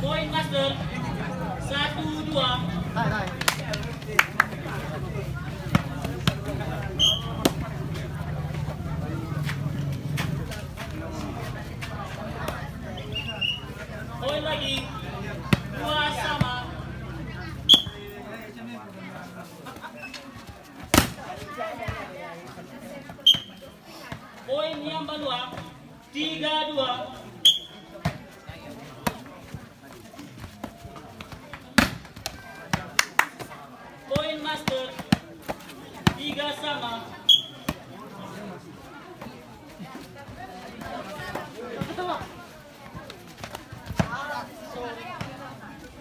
Poin master 1-2. Poin lagi 2-2. Poin yang kedua 3-2. Poin master 3-3.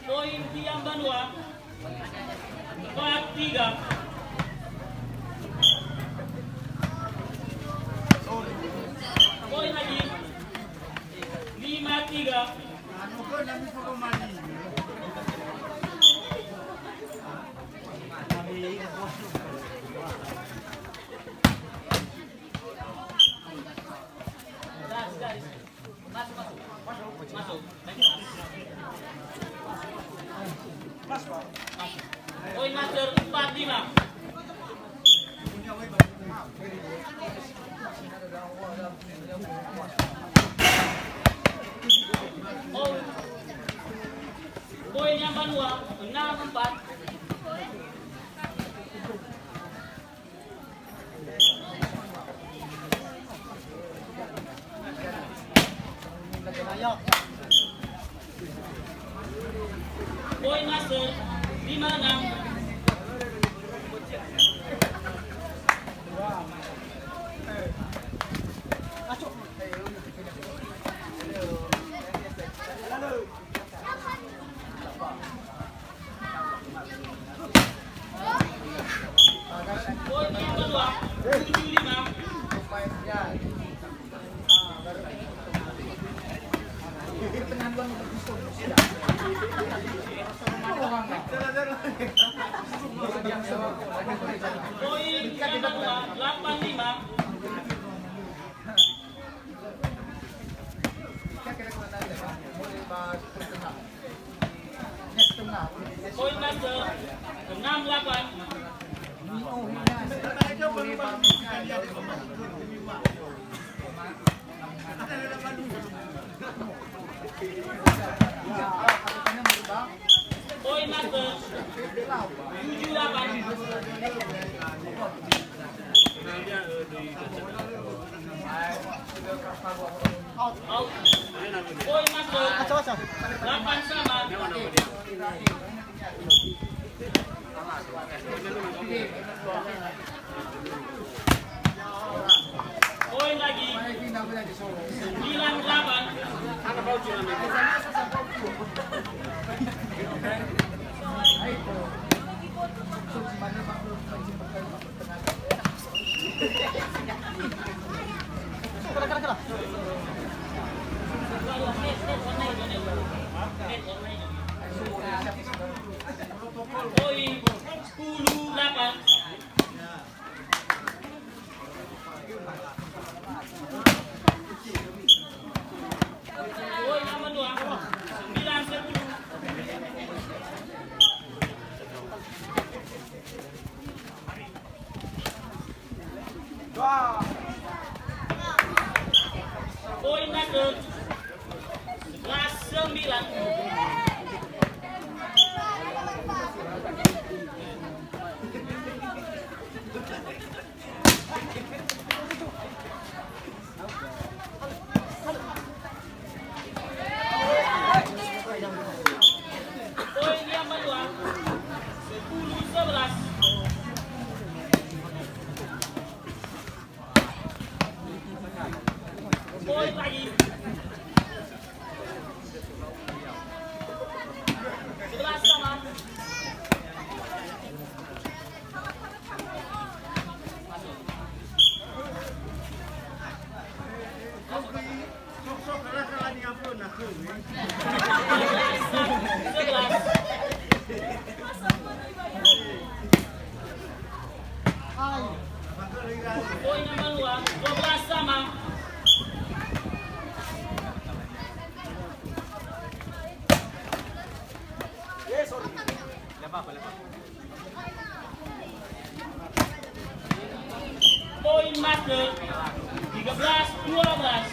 Poin yang kedua 4-3. Poin lagi 5-3. Poin master 4-5. Poin yang kedua 6-4. Poin master 5-6. Poin yang kedua 7-5. Poin yang kedua 8-5. Poin master 6-8. Poin master 7-8. Out. Poin master 8-8. Poin lagi 9-8. Poin 10-8. Poin yang kedua 9-10. Poin master 11-9. Poin yang kedua 10-11. Poin lagi 11-sama. Poin yang kedua 12-sama. Poin Master 13-12.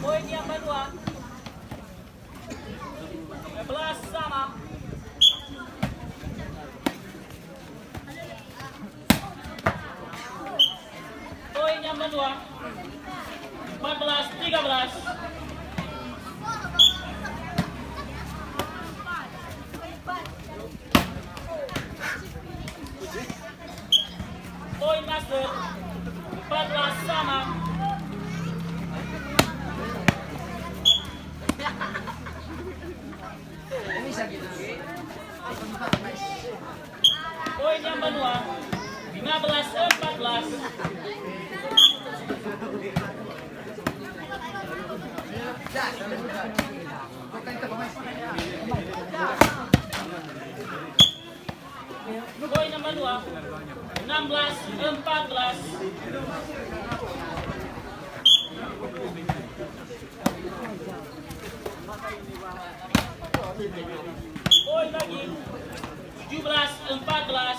Poin yang kedua 13 sama. Poin yang kedua 14-13. Poin Master 14 sama. Poin yang kedua 15-14. Poin nomor 2 16-14. Poin lagi 17-14.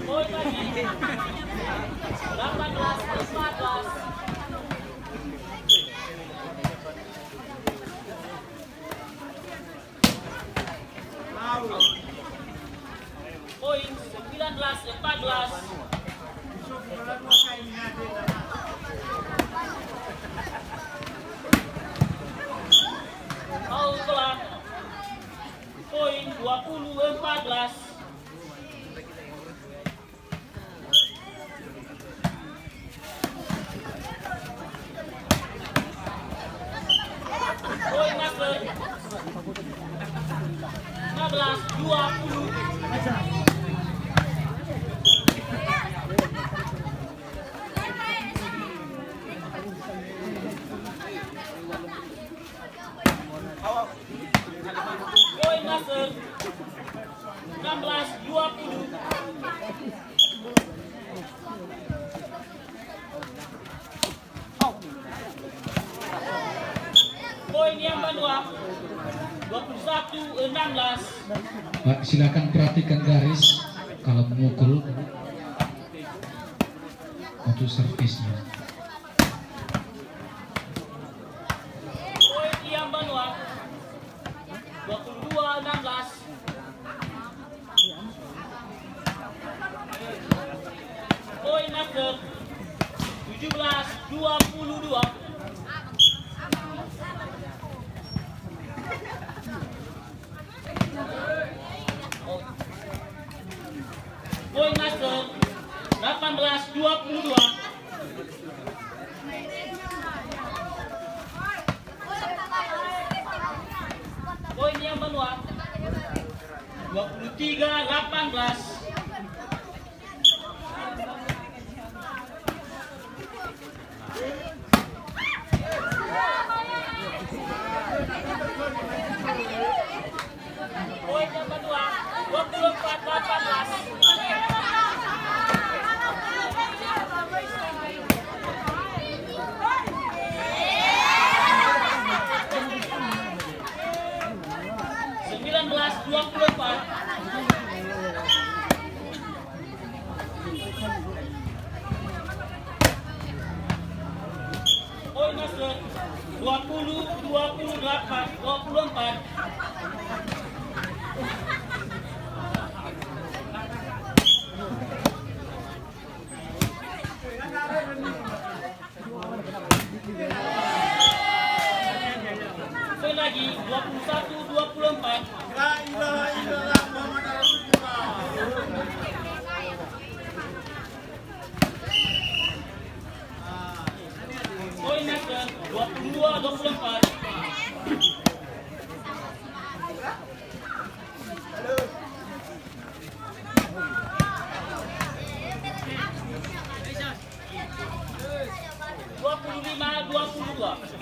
Poin lagi 18-14. Poin 19-14. Foul telah. Poin 20-14. Poin Master 15-20. Poin Master 16-20. Poin yang kedua 21-16. Pak, silakan perhatikan garis kalau memukul untuk servisnya. Poin yang kedua 22-16. Poin Master 17-22. Poin Master 18-22. Poin yang kedua 23-18. Poin yang kedua 24-18. Poin Master 20-24. Poin lagi 21-24. La ilaha illallah Muhammad Rasulullah. Poin Master 22-24. 22.